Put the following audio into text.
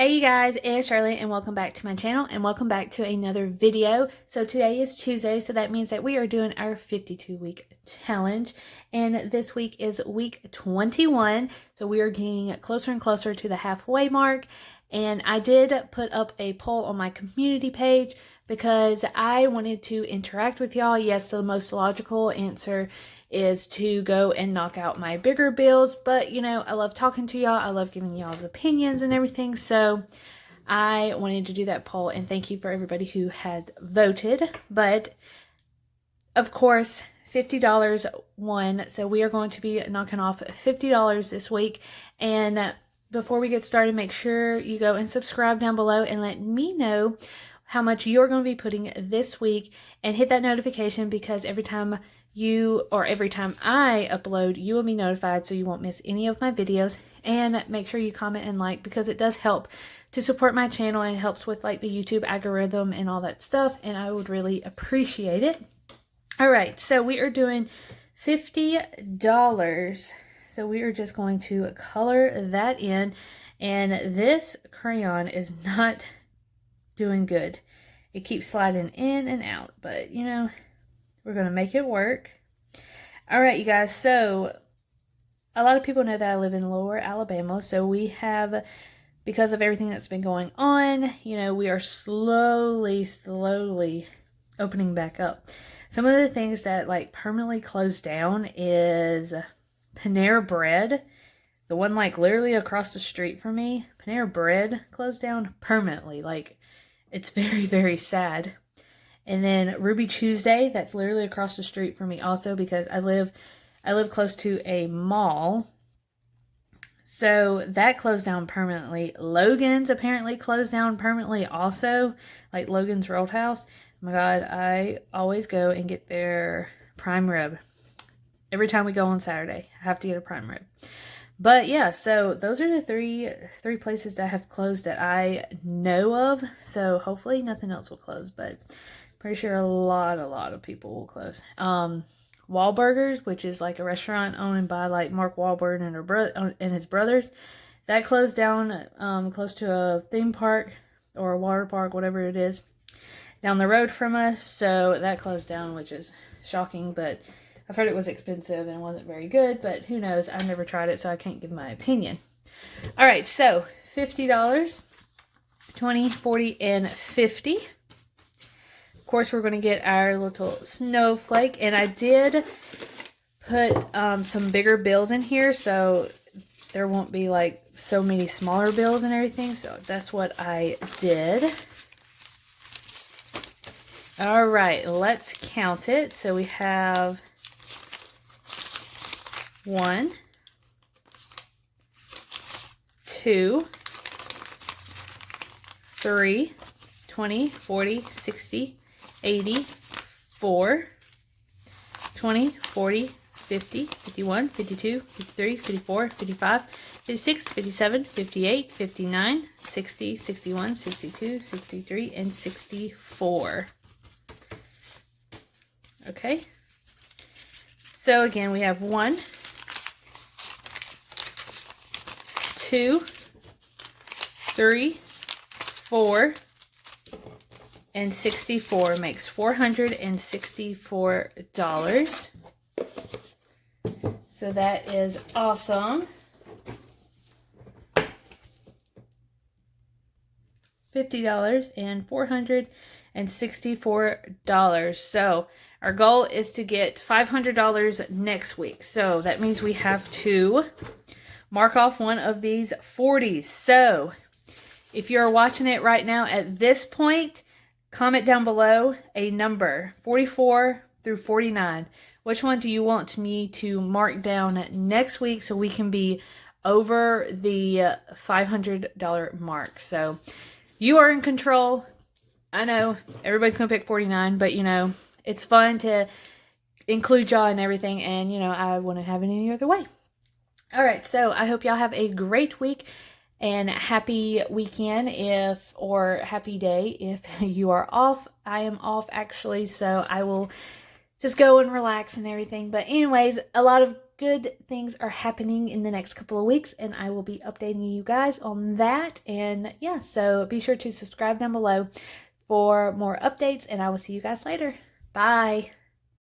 Hey you guys, it's Shirley and welcome back to my channel and welcome back to another video. So today is Tuesday, so that means that we are doing our 52-week challenge, and this week is week 21. So we are getting closer and closer to the halfway mark, and I did put up a poll on my community page because I wanted to interact with y'all. Yes, the most logical answer is to go and knock out my bigger bills, but you know, I love talking to y'all. I love giving y'all's opinions and everything, so I wanted to do that poll, and thank you for everybody who had voted. But of course, $50 won, so we are going to be knocking off $50 this week. And before we get started, make sure you go and subscribe down below and let me know how much you're going to be putting this week, and hit that notification, because every time I upload, you will be notified so you won't miss any of my videos. And make sure you comment and like, because it does help to support my channel and helps with like the YouTube algorithm and all that stuff, and I would really appreciate it. All right, so we are doing $50. So we are just going to color that in, and this crayon is not doing good. It keeps sliding in and out, but you know, we're going to make it work. All right, you guys, so a lot of people know that I live in Lower Alabama, so we have, because of everything that's been going on, you know, we are slowly opening back up. Some of the things that like permanently closed down is Panera Bread, the one like literally across the street from me. Panera Bread closed down permanently. Like, it's very, very sad. And then Ruby Tuesday, that's literally across the street from me also, because I live close to a mall. So that closed down permanently. Logan's apparently closed down permanently also, like Logan's Roadhouse. Oh my God, I always go and get their prime rib. Every time we go on Saturday, I have to get a prime rib. But yeah, so those are the three places that have closed that I know of. So hopefully nothing else will close, but pretty sure a lot of people will close. Wahlburgers, which is like a restaurant owned by like Mark Wahlberg and his brothers, that closed down close to a theme park or a water park, whatever it is, down the road from us. So that closed down, which is shocking, but I've heard it was expensive and wasn't very good, but who knows? I've never tried it, so I can't give my opinion. All right, so $50, 20, 40, and 50. Of course, we're going to get our little snowflake, and I did put some bigger bills in here, so there won't be like so many smaller bills and everything, so that's what I did. All right, let's count it. So we have 1, 2, 3, 20, 40, 60, 80, 4, 20, 40, 50, 51, 52, 53, 54, 55, 56, 57, 58, 59, 60, 61, 62, 63, and 64. Okay. So again, we have 1, 2, 3, 4, and 64 makes $464. So that is awesome. $50 and $464. So our goal is to get $500 next week. So that means we have to mark off one of these 40s. So if you're watching it right now at this point, comment down below a number, 44 through 49. Which one do you want me to mark down next week so we can be over the $500 mark? So you are in control. I know everybody's going to pick 49, but you know, it's fun to include y'all and everything, and you know, I wouldn't have it any other way. All right, so I hope y'all have a great week and happy weekend or happy day if you are off. I am off actually, so I will just go and relax and everything. But anyways, a lot of good things are happening in the next couple of weeks, and I will be updating you guys on that. And yeah, so be sure to subscribe down below for more updates, and I will see you guys later. Bye.